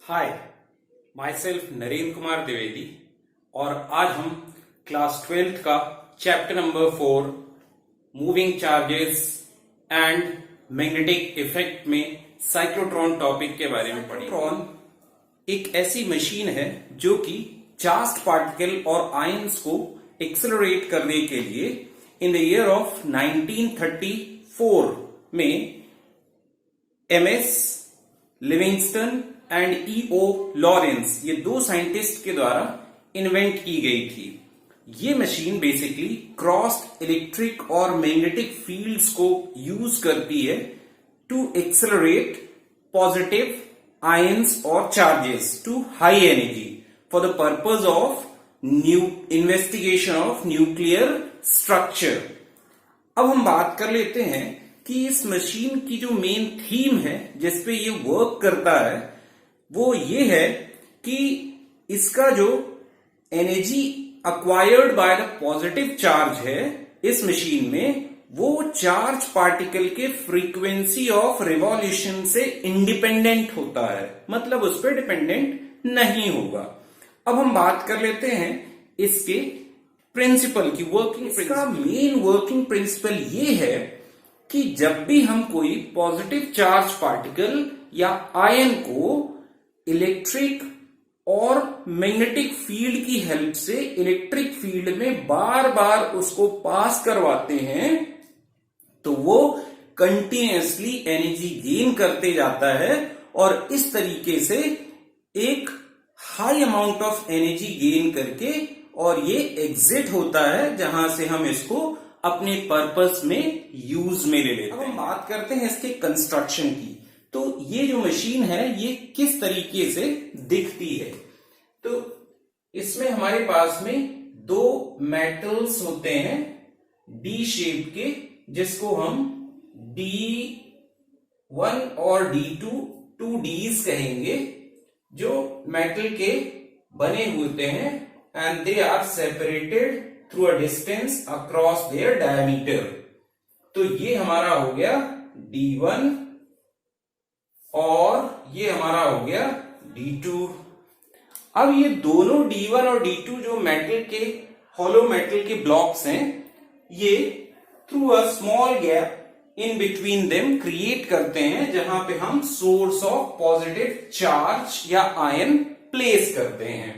Hi, my self Narendra Kumar Dwivedi और आज हम क्लास 12th का chapter number 4 moving charges and magnetic effect में साइक्लोट्रॉन टॉपिक के बारे में पढ़ेंगे। साइक्लोट्रॉन एक ऐसी मशीन है जो कि चार्ज्ड पार्टिकल और आयंस को एक्सेलरेट करने के लिए इन द ईयर ऑफ 1934 में M S Livingston and E O Lawrence ये दो साइंटिस्ट के द्वारा इन्वेंट की गई थी। ये मशीन बेसिकली क्रॉस्ड इलेक्ट्रिक और मैग्नेटिक फील्ड्स को यूज करती है टू एक्सेलरेट पॉजिटिव आयंस और charges to high energy for the purpose of new investigation of nuclear structure. अब हम बात कर लेते हैं कि इस मशीन की जो मेन थीम है जिसपे ये वर्क करता है वो ये है कि इसका जो energy acquired by the positive charge है इस मशीन में वो चार्ज पार्टिकल के फ्रीक्वेंसी ऑफ रिवॉल्यूशन से इंडिपेंडेंट होता है, मतलब उस पर डिपेंडेंट नहीं होगा। अब हम बात कर लेते हैं इसके प्रिंसिपल की वर्किंग। इसका मेन वर्किंग प्रिंसिपल ये है कि जब भी हम कोई पॉजिटिव चार्ज पार्टिकल या आयन को इलेक्ट्रिक और मैग्नेटिक फील्ड की हेल्प से इलेक्ट्रिक फील्ड में बार बार उसको पास करवाते हैं तो वो कंटिन्यूअसली एनर्जी गेन करते जाता है और इस तरीके से एक high amount of energy gain करके और ये एग्जिट होता है जहां से हम इसको अपने पर्पस में यूज में ले लेते हैं। अब हम बात करते हैं इसके कंस्ट्रक्शन की। तो ये जो मशीन है ये किस तरीके से दिखती है, तो इसमें हमारे पास में दो मेटल्स होते हैं डी शेप के जिसको हम D1 और D2 टू डीज कहेंगे, जो मेटल के बने होते हैं and they are separated through a distance across their diameter. तो ये हमारा हो गया D1 और ये हमारा हो गया D2। अब ये दोनों D1 और D2 जो मेटल के हॉलो मेटल के ब्लॉक्स हैं ये through a small gap in between them create करते हैं जहां पे हम सोर्स ऑफ पॉजिटिव चार्ज या आयन प्लेस करते हैं।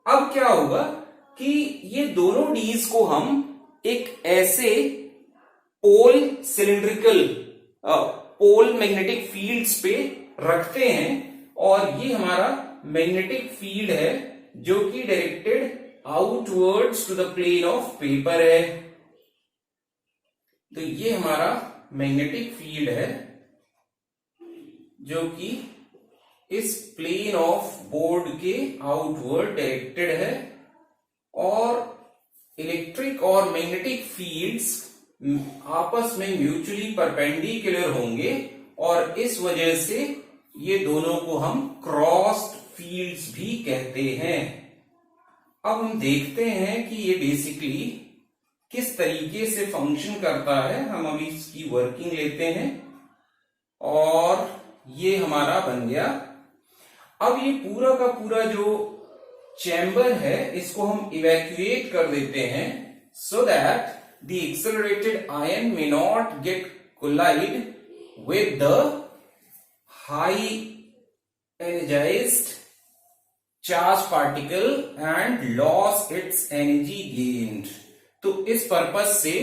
अब क्या होगा कि ये दोनों डीज को हम एक ऐसे पोल सिलिंड्रिकल पोल मैग्नेटिक फील्ड्स पे रखते हैं और ये हमारा मैग्नेटिक फील्ड है जो कि directed outwards to the plane of paper है। तो ये हमारा मैग्नेटिक फील्ड है जो कि इस प्लेन ऑफ बोर्ड के आउटवर्ड डायरेक्टेड है और इलेक्ट्रिक और मैग्नेटिक फील्ड्स आपस में म्यूचुअली परपेंडिकुलर होंगे और इस वजह से ये दोनों को हम क्रॉस्ड फील्ड्स भी कहते हैं। अब हम देखते हैं कि ये बेसिकली किस तरीके से फंक्शन करता है। हम अभी इसकी वर्किंग लेते हैं और ये हमारा बन गया। अब ये पूरा का पूरा जो चैम्बर है इसको हम इवैक्यूएट कर देते हैं so that the accelerated ion may not get collide with the high energized charge particle and lost its energy gained। तो इस पर्पस से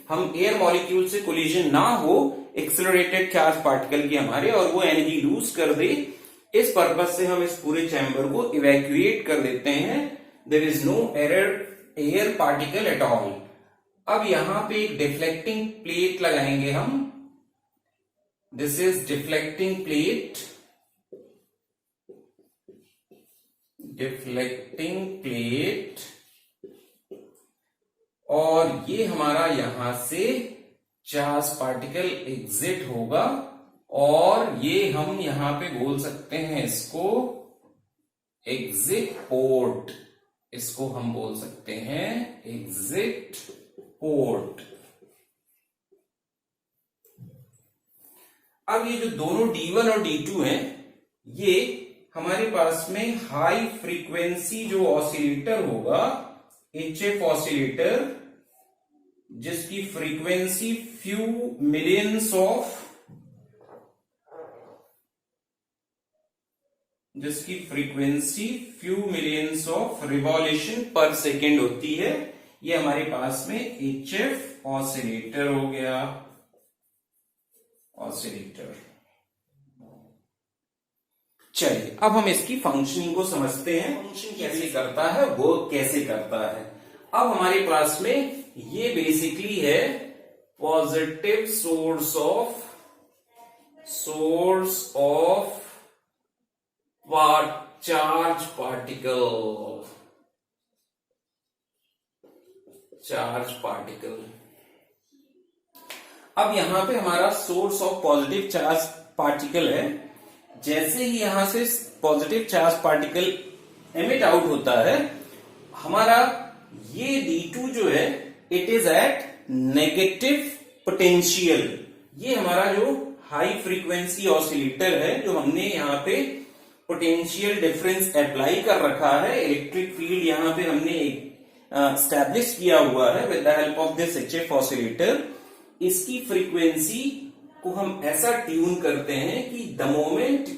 हम एयर मॉलिक्यूल से कोलिजन ना हो एक्सेलरेटेड चार्ज पार्टिकल की हमारे और वो एनर्जी लूज कर दे, इस पर्पस से हम इस पूरे चैम्बर को इवैक्यूएट कर देते हैं। There is no air particle at all. अब यहां पे एक डिफ्लेक्टिंग प्लेट लगाएंगे हम। This is deflecting plate, deflecting plate और ये हमारा यहां से चार्ज पार्टिकल एग्जिट होगा और ये हम यहां पे बोल सकते हैं इसको एग्जिट पोर्ट, इसको हम बोल सकते हैं एग्जिट पोर्ट। अब ये जो दोनों D1 और D2 हैं ये हमारे पास में हाई फ्रीक्वेंसी जो ऑसिलेटर होगा, HF ऑसिलेटर, जिसकी frequency few millions of revolution पर सेकेंड होती है, ये हमारे पास में HF ऑसिलेटर हो गया। ऑसिलेटर, चलिए अब हम इसकी फंक्शनिंग को समझते हैं, फंक्शन कैसे करता है, वो कैसे करता है। अब हमारे पास में ये बेसिकली है positive source of charge particle. अब यहां पे हमारा source of positive charge particle है। जैसे ही यहां से positive charge particle emit out होता है, हमारा ये D2 जो है it is at negative potential. ये हमारा जो हाई फ्रीक्वेंसी ऑसिलेटर है, जो हमने यहाँ पे पोटेंशियल डिफरेंस अप्लाई कर रखा है, इलेक्ट्रिक फील्ड यहाँ पे हमने एस्टैब्लिश किया हुआ है with the help of this HF oscillator. इसकी फ्रीक्वेंसी को हम ऐसा ट्यून करते हैं कि the moment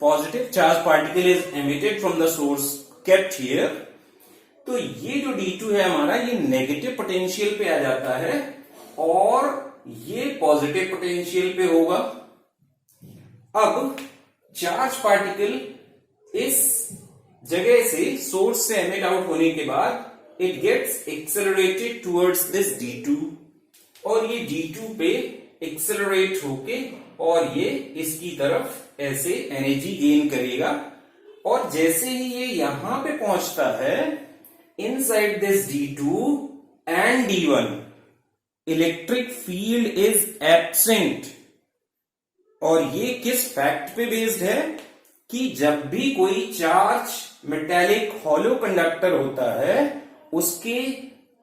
positive charge particle is emitted from the source kept here, तो ये जो D2 है हमारा, ये नेगेटिव पोटेंशियल पे आ जाता है और ये पॉजिटिव पोटेंशियल पे होगा। अब चार्ज पार्टिकल इस जगह से, सोर्स से एमिट आउट होने के बाद, it gets accelerated towards this D2, और ये D2 पे एक्सेलरेट होके और ये इसकी तरफ ऐसे एनर्जी गेन करेगा। और जैसे ही ये यहां पे पहुंचता है, inside this D2 and D1 electric field is absent. और ये किस फैक्ट पे बेस्ड है कि जब भी कोई चार्ज मेटेलिक हॉलो कंडक्टर होता है, उसके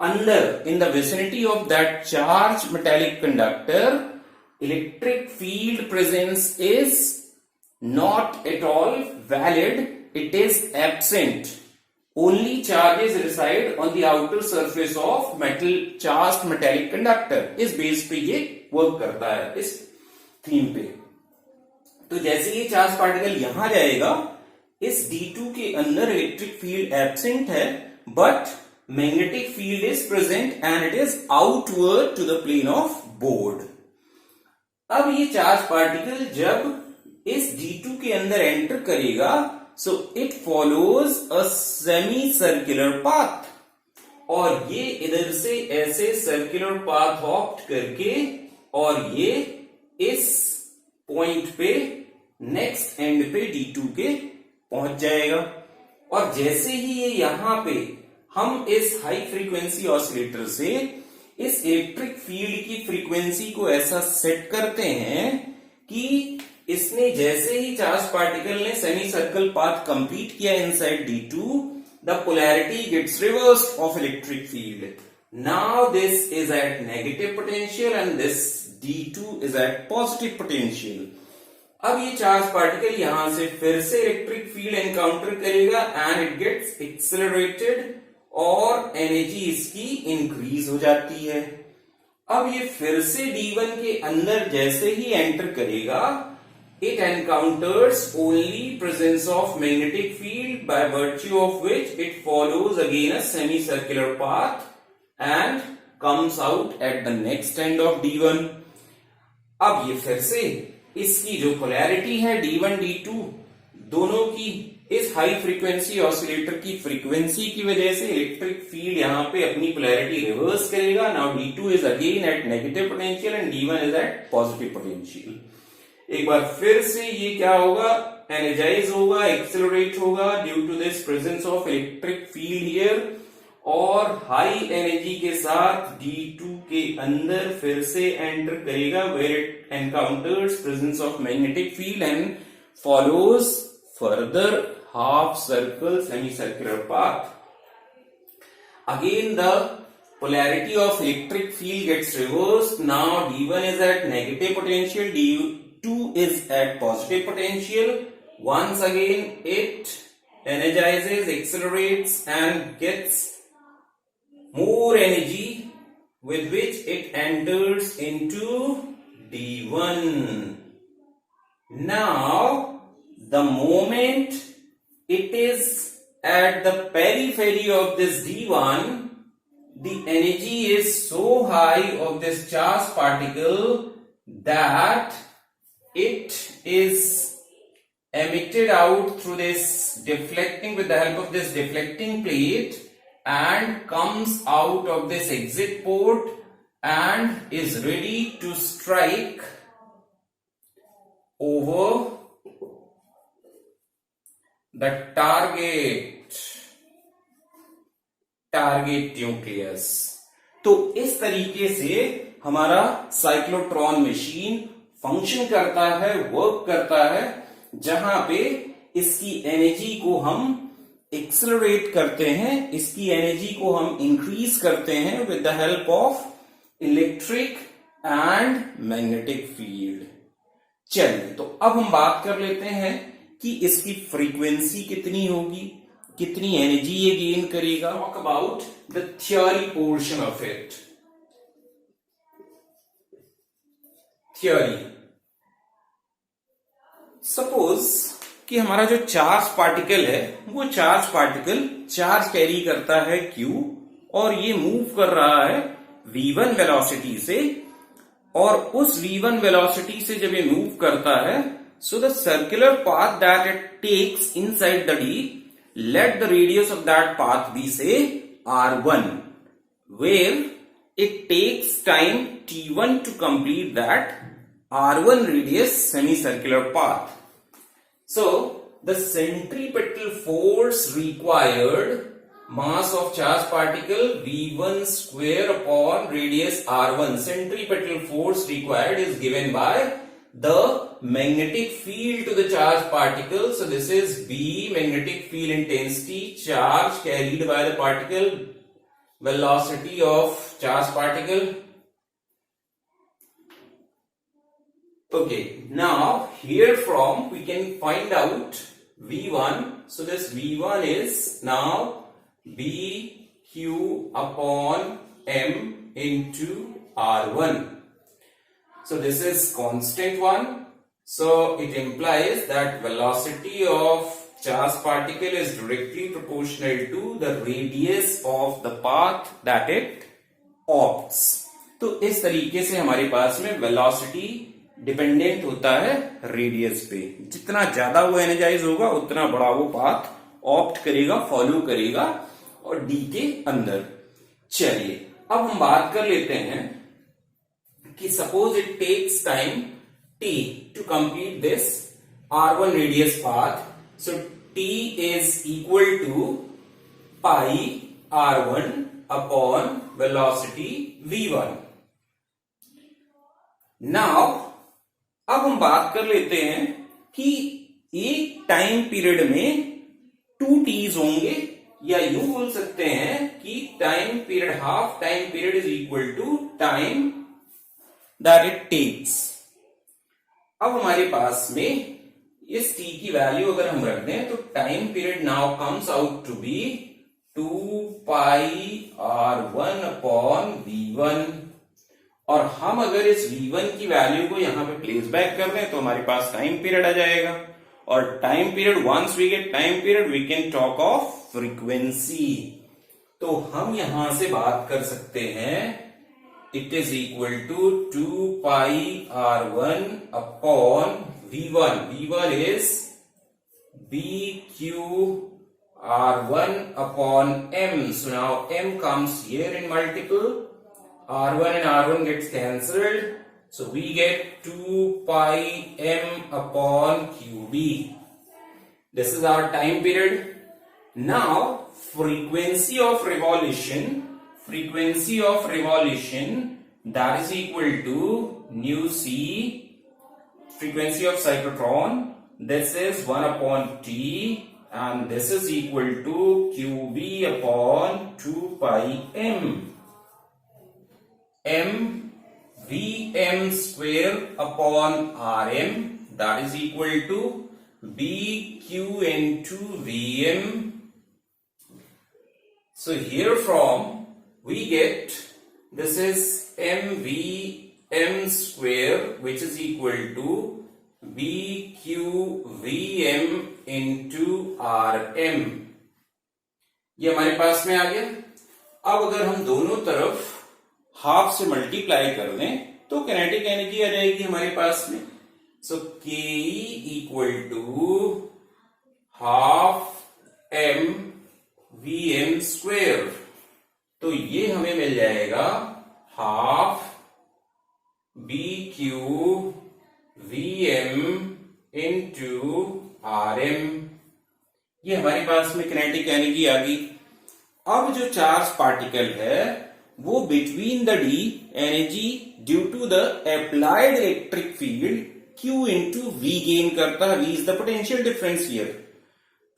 अंदर, in the vicinity of that charge metallic conductor, electric field presence is not at all valid, it is absent. Only charges reside on the outer surface of metal charge metallic conductor. इस base पे ये work करता है, इस theme पे। तो जैसे ये चार्ज पार्टिकल यहां जाएगा, इस D2 के अंदर इलेक्ट्रिक फील्ड एब्सेंट है, but magnetic field is present and it is outward to the plane of board. अब ये चार्ज पार्टिकल जब इस D2 के अंदर एंटर करेगा, so it follows a semi circular path, और ये इधर से ऐसे सर्कुलर पाथ ऑप्ट करके और ये इस पॉइंट पे, नेक्स्ट एंड पे D2 के पहुंच जाएगा। और जैसे ही ये यहां पे हम इस हाई फ्रीक्वेंसी ऑसिलेटर से इस इलेक्ट्रिक फील्ड की फ्रीक्वेंसी को ऐसा सेट करते हैं कि इसने, जैसे ही चार्ज पार्टिकल ने सेमी सर्कल पाथ कंप्लीट किया inside D2, the polarity gets reversed of electric field. Now this is at negative potential and this D2 is at positive potential. अब ये चार्ज पार्टिकल यहां से फिर से इलेक्ट्रिक फील्ड एनकाउंटर करेगा and it gets accelerated और energy इसकी increase हो जाती है। अब ये फिर से D1 के अंदर जैसे ही एंटर करेगा, it encounters only presence of magnetic field, by virtue of which it follows again a semicircular path and comes out at the next end of D1. अब ये फिर से इसकी जो पोलैरिटी है D1 D2 दोनों की, इस हाई फ्रीक्वेंसी ऑसिलेटर की फ्रीक्वेंसी की वजह से इलेक्ट्रिक फील्ड यहां पे अपनी पोलैरिटी रिवर्स करेगा। Now D2 is again at negative potential and D1 is at positive potential. एक बार फिर से ये क्या होगा, एनर्जाइज होगा, एक्सेलरेट होगा due to this presence of electric field here, और हाई एनर्जी के साथ D2 के अंदर फिर से एंटर करेगा, where it encounters presence of magnetic field and follows further half circle semicircular path. Again the polarity of electric field gets reversed. Now D1 is at negative potential, D2 is at positive potential, once again it energizes, accelerates and gets more energy with which it enters into D1. Now, the moment it is at the periphery of this D1, the energy is so high of this charged particle that it is emitted out through this deflecting, with the help of this deflecting plate, and comes out of this exit port and is ready to strike over the target nucleus. तो इस तरीके से हमारा cyclotron machine function करता है, work करता है, जहां पे इसकी एनर्जी को हम एक्सेलरेट करते हैं, इसकी एनर्जी को हम इंक्रीज करते हैं with the help of electric and magnetic field. चलिए, तो अब हम बात कर लेते हैं कि इसकी फ्रीक्वेंसी कितनी होगी, कितनी एनर्जी ये गेन करेगा। Talk about the theory portion of it. Theory, suppose कि हमारा जो चार्ज पार्टिकल है वो चार्ज पार्टिकल चार्ज कैरी करता है Q और ये मूव कर रहा है v1 वेलोसिटी से, और उस v1 वेलोसिटी से जब ये मूव करता है, so the circular path that it takes inside the D, let the radius of that path be say r1, where it takes time t1 to complete that r1 radius semicircular path. So the centripetal force required, mass of charged particle v1 square upon radius r1, centripetal force required is given by the magnetic field to the charged particle. So this is B, magnetic field intensity, charge carried by the particle, velocity of charged particle. Okay, now here from we can find out V1. So this V1 is now BQ upon M into R1. So this is constant one. So it implies that velocity of charged particle is directly proportional to the radius of the path that it opts. तो इस तरीके से हमारे पास में velocity dependent होता है radius पे। जितना ज्यादा वो एनर्जाइज होगा उतना बड़ा वो पाथ ऑप्ट करेगा, फॉलो करेगा और डी के अंदर। चलिए, अब हम बात कर लेते हैं कि suppose it takes time t to complete this r1 radius path. So t is equal to pi r1 upon velocity v1. Now अब हम बात कर लेते हैं कि एक टाइम पीरियड में 2 t's होंगे, या यूं बोल सकते हैं कि time period, half time period is equal to time that it takes. अब हमारे पास में इस t की वैल्यू अगर हम रख दें तो time period now comes out to be 2 pi r1 upon v1, और हम अगर इस v1 की वैल्यू को यहां पे प्लेस बैक कर दें तो हमारे पास टाइम पीरियड आ जाएगा। और time period, once we get time period we can talk of frequency. तो हम यहां से बात कर सकते हैं it is equal to 2 pi r1 upon v1. v1 is bq r1 upon m. So now m comes here in multiple, r1 and r1 gets cancelled, so we get 2 pi m upon qb. This is our time period. Now frequency of revolution that is equal to nu c, frequency of cyclotron, this is 1 upon t, and this is equal to qb upon 2 pi m. m vm square upon rm, that is equal to BQ into VM. So here from we get this is MVM square which is equal to BQVM into RM. ये हमारे पास में आ गया। अब अगर हम दोनों तरफ हाफ से मल्टीप्लाई कर दें तो किनेटिक एनर्जी आ जाएगी हमारे पास में। So K equal to half M V M square. तो ये हमें मिल जाएगा half B Q V M into R M. ये हमारे पास में किनेटिक एनर्जी आ गई। अब जो चार्ज पार्टिकल है वो between the D energy due to the applied electric field Q into V gain करता है। V is the potential difference here.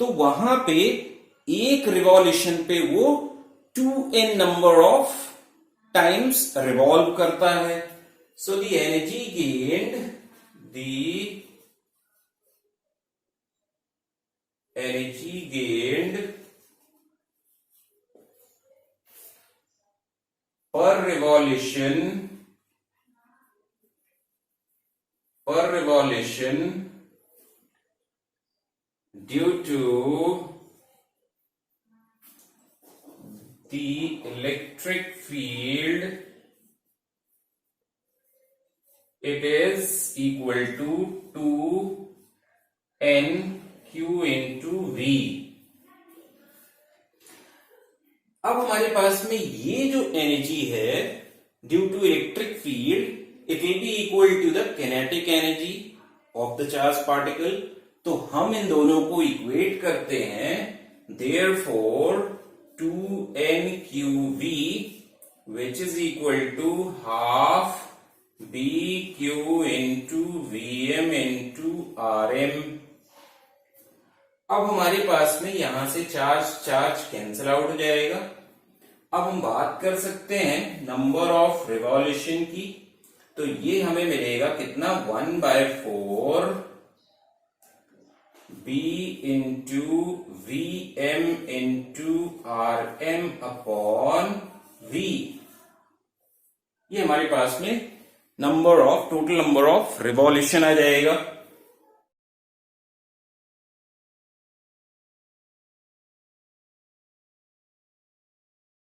तो वहां पे एक रिवॉल्यूशन पे वो 2n number of times revolve करता है। So the energy gained per revolution due to the electric field, it is equal to 2nq into v। अब हमारे पास में ये जो एनर्जी है due to electric field it will be equal to the kinetic energy of the charge particle. तो हम इन दोनों को इक्वेट करते हैं। Therefore 2nqv which is equal to half bq into vm into rm। अब हमारे पास में यहां से चार्ज कैंसिल आउट हो जाएगा। अब हम बात कर सकते हैं नंबर ऑफ रिवॉल्यूशन की। तो ये हमें मिलेगा कितना 1/4 b into V M into R M upon v। ये हमारे पास में टोटल नंबर ऑफ रिवॉल्यूशन आ जाएगा।